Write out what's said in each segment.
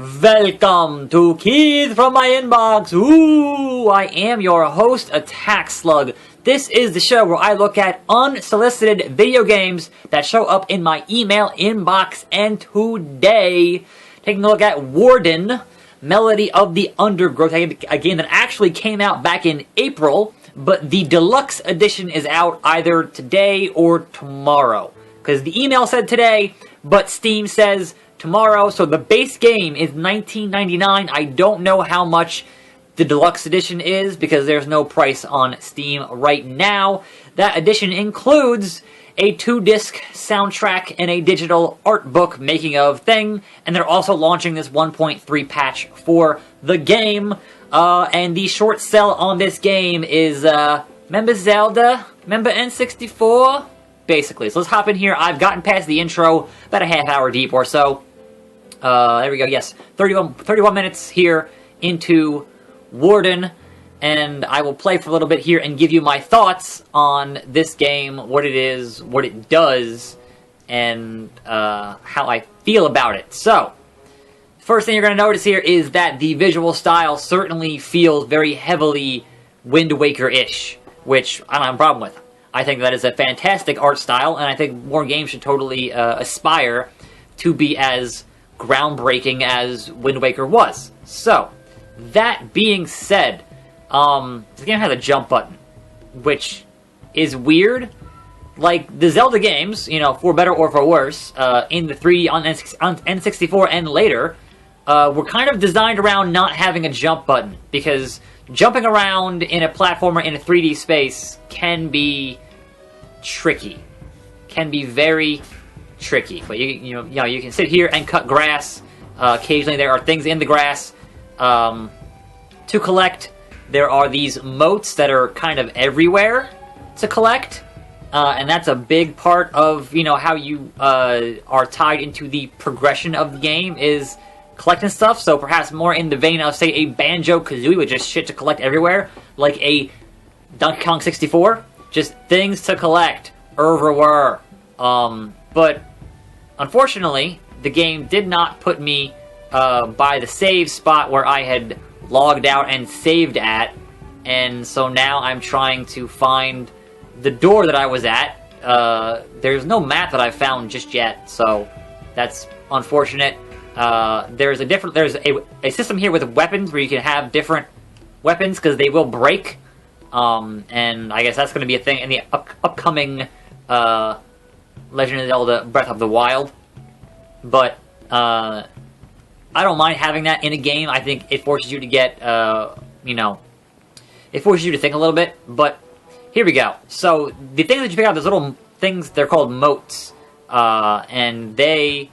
Welcome to Keys from My Inbox. Ooh, I am your host, attackslug. This is the show where I look at unsolicited video games that show up in my email inbox. And today, taking a look at Warden, Melody of the Undergrowth, a game that actually came out back in April, but the deluxe edition is out either today or tomorrow. Because the email said today, but Steam says tomorrow, so the base game is $19.99. I don't know how much the deluxe edition is because there's no price on Steam right now. That edition includes a 2-disc soundtrack and a digital art book making of thing, and they're also launching this 1.3 patch for the game. And the short sell on this game is, remember Zelda? Remember N64? Basically. So let's hop in here. I've gotten past the intro, about a half hour deep or so. There we go, yes. 31 minutes here into Warden, and I will play for a little bit here and give you my thoughts on this game, what it is, what it does, and how I feel about it. So, first thing you're going to notice here is that the visual style certainly feels very heavily Wind Waker-ish, which I don't have a problem with. I think that is a fantastic art style, and I think more games should totally aspire to be as groundbreaking as Wind Waker was. So, that being said, this game has a jump button, which is weird. Like, the Zelda games, you know, for better or for worse, in the 3D on N64 and later, were kind of designed around not having a jump button, because jumping around in a platformer in a 3D space can be tricky. Can be very tricky. But you know, you can sit here and cut grass. Occasionally there are things in the grass to collect. There are these motes that are kind of everywhere to collect. And that's a big part of, you know, how you are tied into the progression of the game is collecting stuff. So perhaps more in the vein of, say, a Banjo-Kazooie with just shit to collect everywhere. Like a Donkey Kong 64. Just things to collect everywhere. But unfortunately, the game did not put me by the save spot where I had logged out and saved at, and so now I'm trying to find the door that I was at. There's no map that I've found just yet, so that's unfortunate. There's a system here with weapons where you can have different weapons because they will break, and I guess that's going to be a thing in the upcoming Legend of Zelda Breath of the Wild. But I don't mind having that in a game. I think it forces you to get, you know, it forces you to think a little bit. But here we go. So the things that you pick out, those little things, they're called motes, and they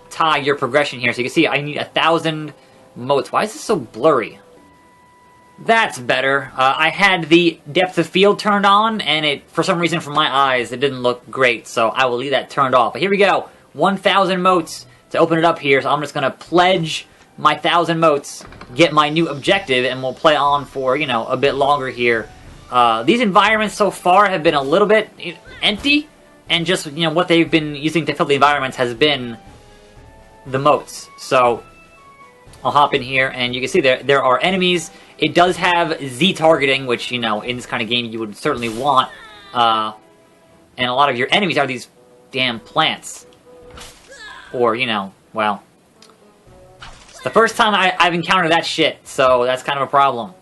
tie your progression here. So you can see I need 1,000 motes. Why is this so blurry? That's better. I had the depth of field turned on, and it, for some reason, from my eyes, it didn't look great, so I will leave that turned off. But here we go. 1,000 motes to open it up here, so I'm just going to pledge my 1,000 motes, get my new objective, and we'll play on for, you know, a bit longer here. These environments so far have been a little bit empty, and just, you know, what they've been using to fill the environments has been the motes. So, I'll hop in here, and you can see there are enemies. It does have Z targeting, which, you know, in this kind of game you would certainly want. And a lot of your enemies are these damn plants. Or, you know, well, it's the first time I've encountered that shit, so that's kind of a problem.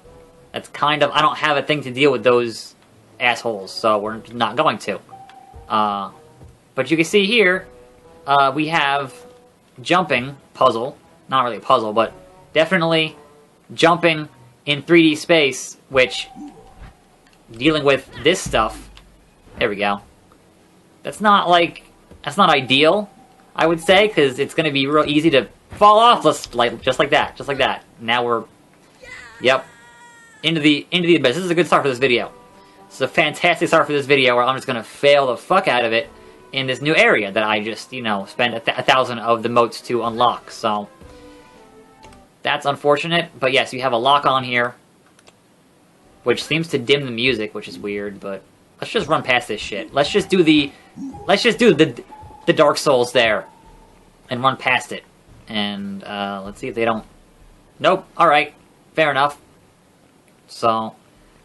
That's kind of, I don't have a thing to deal with those assholes, so we're not going to. But you can see here, we have jumping puzzle. Not really a puzzle, but definitely jumping in 3D space, which, dealing with this stuff, there we go. That's not ideal, I would say, because it's going to be real easy to fall off, just like that. Now we're, yep, into the abyss. This is a good start for this video. This is a fantastic start for this video, where I'm just going to fail the fuck out of it in this new area that I just, you know, spent 1,000 of the motes to unlock, so that's unfortunate, but yes, you have a lock on here, which seems to dim the music, which is weird, but let's just run past this shit. Let's just do the Dark Souls there, and run past it. And let's see if they don't... Nope, alright, fair enough. So,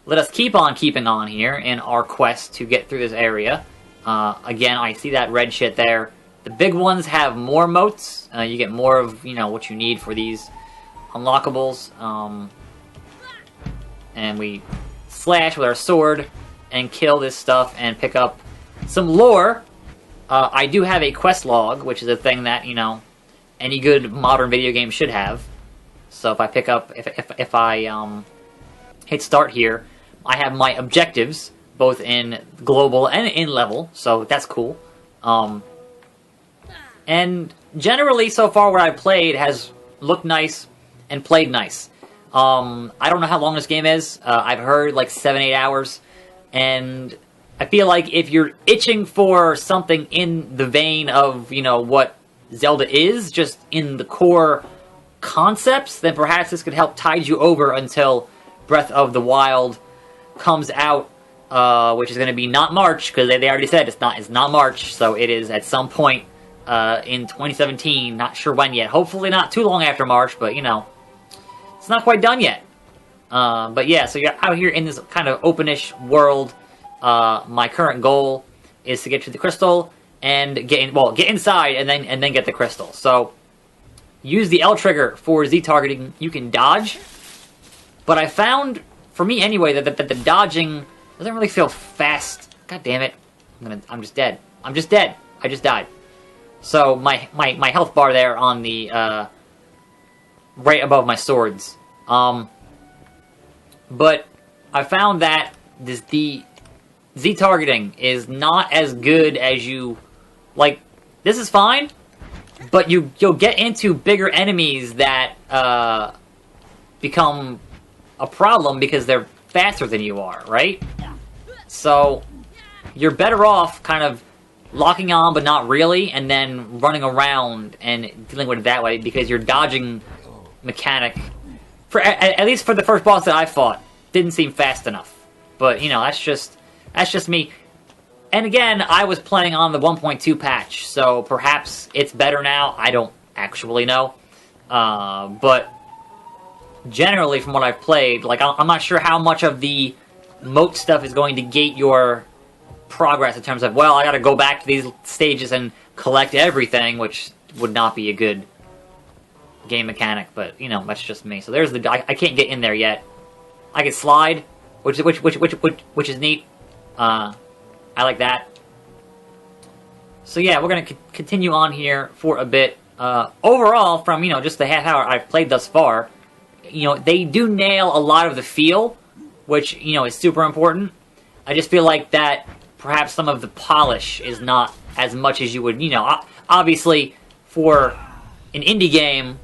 let us keep on keeping on here in our quest to get through this area. Again, I see that red shit there. The big ones have more moats. You get more of, you know, what you need for these unlockables. And we slash with our sword and kill this stuff and pick up some lore. I do have a quest log, which is a thing that, you know, any good modern video game should have. So if I pick up, if I hit start here, I have my objectives, both in global and in level, so that's cool. And generally, so far, what I've played has looked nice and played nice. I don't know how long this game is. I've heard like 7-8 hours, and I feel like if you're itching for something in the vein of, you know, what Zelda is, just in the core concepts, then perhaps this could help tide you over until Breath of the Wild comes out, which is going to be not March, because they already said it's not March, so it is at some point in 2017, not sure when yet. Hopefully not too long after March, but, you know, it's not quite done yet. But yeah, so you're out here in this kind of openish world. My current goal is to get to the crystal and get inside and then get the crystal. So use the L trigger for Z targeting. You can dodge, but I found, for me anyway, that the dodging doesn't really feel fast. God damn it! I'm just dead. I'm just dead. I just died. So my health bar there on the right above my swords. But I found that the Z targeting is not as good as you like. This is fine, but you'll get into bigger enemies that become a problem because they're faster than you are, right? So you're better off kind of locking on but not really, and then running around and dealing with it that way, because your dodging mechanic, for at least for the first boss that I fought, didn't seem fast enough. But, you know, that's just me. And again, I was playing on the 1.2 patch, so perhaps it's better now. I don't actually know. But generally, from what I've played, like, I'm not sure how much of the moat stuff is going to gate your progress in terms of, well, I gotta go back to these stages and collect everything, which would not be a good game mechanic, but, you know, that's just me. So there's the... I can't get in there yet. I can slide, which is neat. I like that. So yeah, we're gonna continue on here for a bit. Overall, from, you know, just the half hour I've played thus far, you know, they do nail a lot of the feel, which, you know, is super important. I just feel like that perhaps some of the polish is not as much as you would, you know, obviously for an indie game,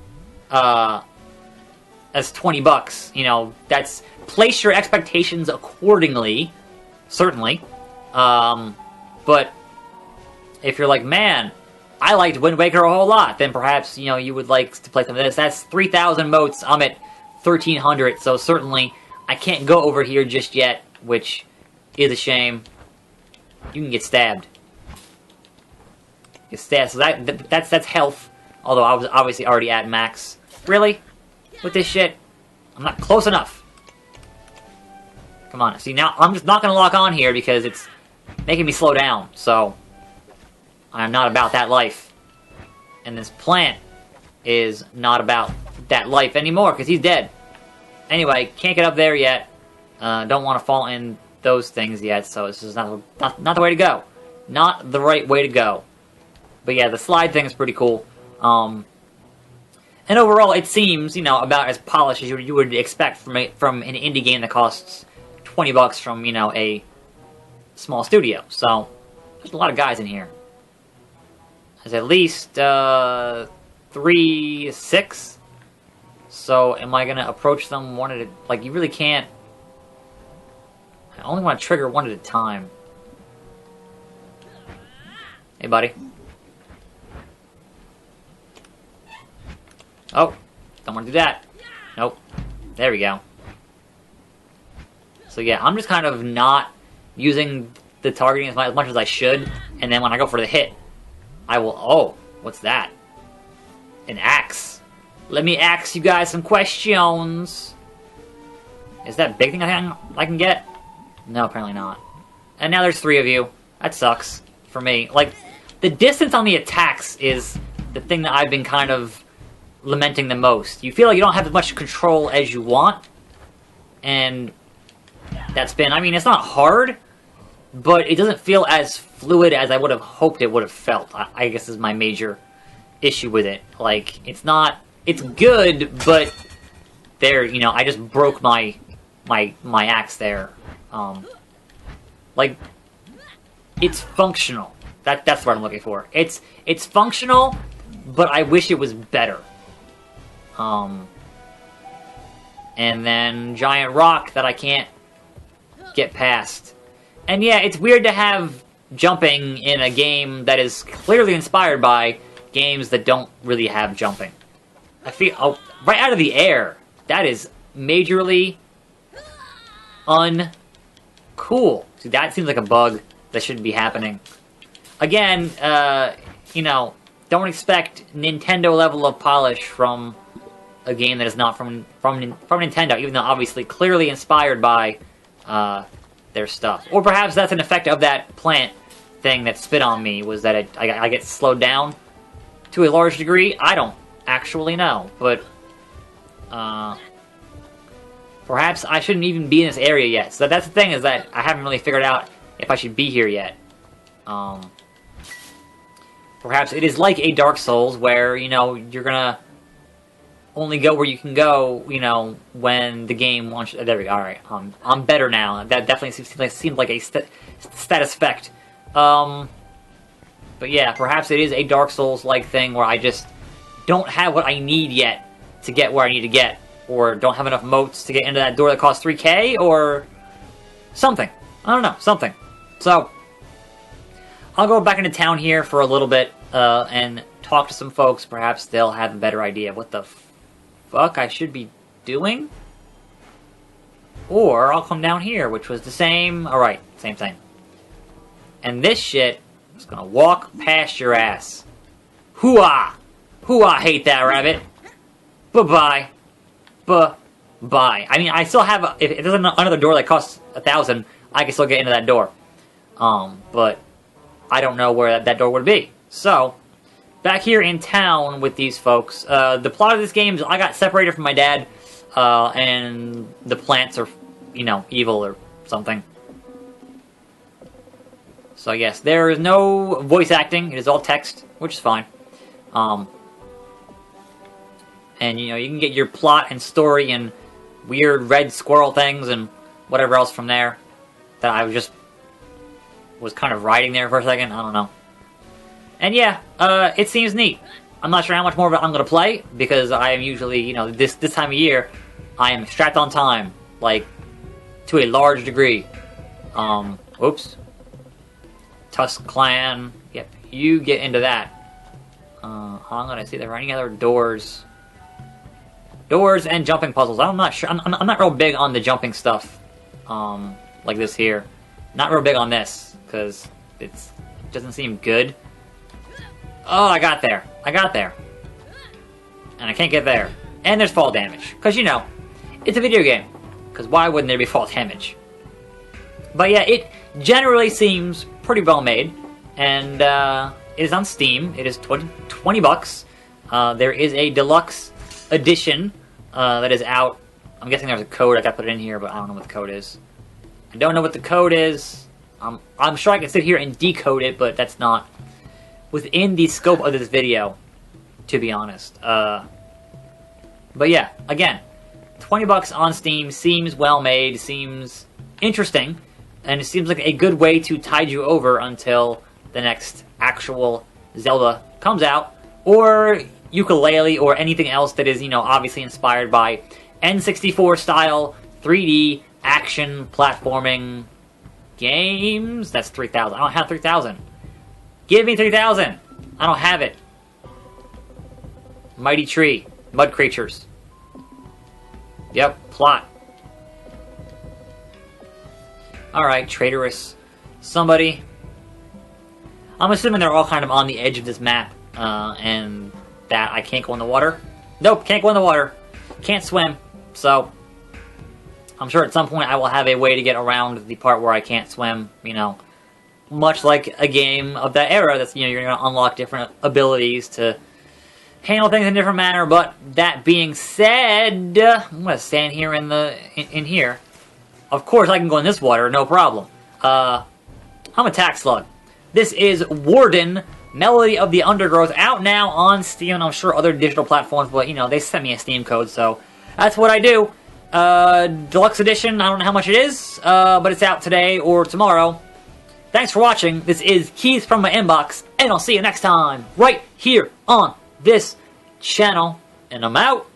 that's $20, you know, that's, place your expectations accordingly, certainly. But if you're like, man, I liked Wind Waker a whole lot, then perhaps, you know, you would like to play some of this. That's 3,000 motes, I'm at 1,300, so certainly I can't go over here just yet, which is a shame. You can get stabbed. Get stabbed, so that's health, although I was obviously already at max. Really? With this shit? I'm not close enough. Come on, see, now I'm just not gonna lock on here because it's making me slow down, so I'm not about that life. And this plant is not about that life anymore, because he's dead. Anyway, can't get up there yet. Don't want to fall in those things yet, so this is not the way to go. Not the right way to go. But yeah, the slide thing is pretty cool. And overall, it seems, you know, about as polished as you would expect from an indie game that costs $20 from, you know, a small studio. So there's a lot of guys in here. There's at least 6. So am I gonna approach them one at a... Like, you really can't... I only want to trigger one at a time. Hey, buddy. Oh, don't want to do that. Nope. There we go. So yeah, I'm just kind of not using the targeting as much as I should, and then when I go for the hit, I will... Oh, what's that? An axe. Let me ask you guys some questions. Is that big thing I can get? No, apparently not. And now there's 3 of you. That sucks for me. Like, the distance on the attacks is the thing that I've been kind of lamenting the most. You feel like you don't have as much control as you want. And that's been, I mean, it's not hard, but it doesn't feel as fluid as I would have hoped it would have felt. I guess is my major issue with it. Like, it's not, it's good, but there, you know, I just broke my axe there. Like, it's functional. That's what I'm looking for. It's functional, but I wish it was better. And then giant rock that I can't get past. And yeah, it's weird to have jumping in a game that is clearly inspired by games that don't really have jumping. I feel, oh, right out of the air, that is majorly uncool. See, that seems like a bug that shouldn't be happening. Again, you know, don't expect Nintendo level of polish from a game that is not from Nintendo, even though obviously clearly inspired by their stuff. Or perhaps that's an effect of that plant thing that spit on me, was that I get slowed down to a large degree. I don't actually know, but perhaps I shouldn't even be in this area yet. So that's the thing, is that I haven't really figured out if I should be here yet. Perhaps it is like a Dark Souls where, you know, you're gonna only go where you can go, you know, when the game wants you. There we go, alright. I'm better now. That definitely seems like a status effect. But yeah, perhaps it is a Dark Souls-like thing where I just don't have what I need yet to get where I need to get, or don't have enough motes to get into that door that costs 3K, or something. I don't know, something. So, I'll go back into town here for a little bit, and talk to some folks. Perhaps they'll have a better idea of what the fuck I should be doing. Or I'll come down here, which was the same. Alright, same thing. And this shit is gonna walk past your ass. Hoo-ah! Hoo-ah, hate that rabbit. Bye-bye. Bye-bye. I mean, I still have if there's another door that costs 1,000, I can still get into that door. But I don't know where that door would be. So, back here in town with these folks, the plot of this game is I got separated from my dad, and the plants are, you know, evil or something. So yes, there is no voice acting, it is all text, which is fine. And, you know, you can get your plot and story and weird red squirrel things and whatever else from there that I was kind of riding there for a second. I don't know. And yeah, it seems neat. I'm not sure how much more of it I'm going to play, because I am usually, you know, this time of year, I am strapped on time, like, to a large degree. Oops. Tusk Clan. Yep, you get into that. I'm going to see if there are any other doors. Doors and jumping puzzles. I'm not sure. I'm not real big on the jumping stuff, like this here. Not real big on this, because it doesn't seem good. Oh, I got there. I got there. And I can't get there. And there's fall damage. Because, you know, it's a video game. Because why wouldn't there be fall damage? But yeah, it generally seems pretty well made. And it is on Steam. It is 20 bucks. There is a deluxe edition that is out. I'm guessing there's a code. I got to put it in here, but I don't know what the code is. I don't know what the code is. I'm sure I can sit here and decode it, but that's not within the scope of this video, to be honest. But yeah, again, 20 bucks on Steam seems well made, seems interesting, and it seems like a good way to tide you over until the next actual Zelda comes out, or ukulele, or anything else that is, you know, obviously inspired by N64 style 3D action platforming games. That's 3,000. I don't have 3,000. Give me 3,000. I don't have it. Mighty Tree. Mud creatures. Yep, plot. Alright, traitorous somebody. I'm assuming they're all kind of on the edge of this map, and that. I can't go in the water. Nope, can't go in the water. Can't swim. So, I'm sure at some point I will have a way to get around the part where I can't swim, you know. Much like a game of that era, that's, you know, you're going to unlock different abilities to handle things in a different manner. But that being said, I'm going to stand here in here. Of course, I can go in this water, no problem. I'm attackslug. This is Warden, Melody of the Undergrowth, out now on Steam, and I'm sure other digital platforms, but, you know, they sent me a Steam code, so that's what I do. Deluxe Edition, I don't know how much it is, but it's out today or tomorrow. Thanks for watching. This is Keys from my inbox, and I'll see you next time, right here on this channel, and I'm out.